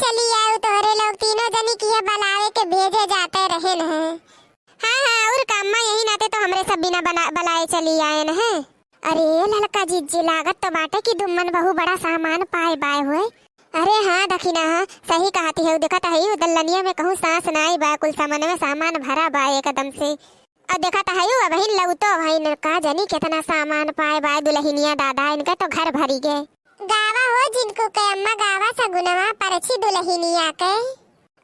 चली आऊ तोहरे लोग तीनों जनी किया बलावे के भेजे जाते रहे न। हाँ हाँ और काम्मा यही नाते तो हमरे सब बिना बलाए चली आए न है। अरे ललका जीजी लागत तो बाटे की दुम्मन बहु बड़ा सामान पाए बाय हुए। अरे हाँ दखिना हाँ सही कहती है देखा है दल्लनिया में कहूँ सांस नाई बा कुल सामान में सामान भरा बा एकदम से। और देखा है बहन लग तो भाई न का जानी कितना सामान पाए बा दुल्हनिया दादा इनका तो घर भरी गए। गावा हो जिनको के अम्मा गावा सगुनवा परछी दुल्हनिया के।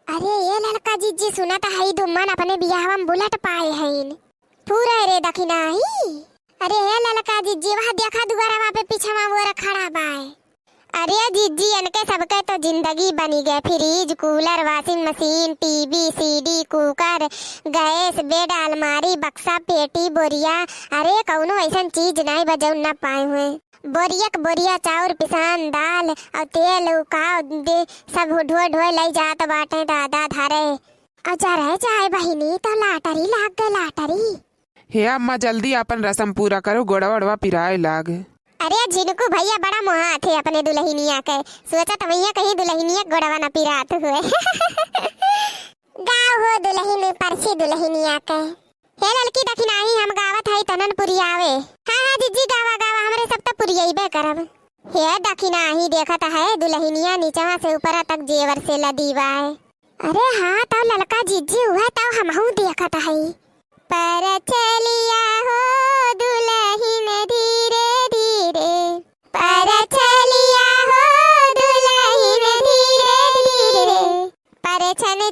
अरे ये ललका जीजी सुना तो है दुम्मन अपने बियाह में बुलेट पाए है पूरा रे दखिना ही। अरे ये ललका जीजी वहाँ देखा दुआरा वहाँ पे पीछे वहाँ वो खड़ा बाय। अरे जीजी इनके सबके तो जिंदगी बनी गए fridge cooler washing machine TV CD cooker gas bed अलमारी बक्सा पेटी बोरिया। अरे कौनो ऐसा चीज नहीं बजौ न पाए हुए। बोरिया चाउर पिसान दाल और तेल उकाव दे सब ढोए लई जात बाटे दादा धारे। अचार है चाय बहिनी तो लाटरी लाग गए लाटरी। हे अम्मा जल्दी अपन रस्म पूरा करो गोड़ा वड़वा पिराए लाग। अरे झिनकू भैया बड़ा मोहा थे अपने दुल्हनिया के सोचा तो भैया कहीं दुल्हनिया गोड़वा न पिरात हुए। गाँव हो दुल्हन परसी दुल्हनिया के। हे लड़की दखिनाही हम गावत है तनन पुरियावे। हाँ हाँ जीजी गावा गावा हमरे सब तो पुरियबे करब। हे दखिनाही देखत है दुल्हनिया नीचवा से ऊपर तक जेवर से लदीवा है। अरे हाँ तो लड़का जीजी हुआ तो हमहू देखत है। पर चलिया हो दुल्हन धीरे धीरे पर चलिया हो दुल्हन धीरे धीरे पर छन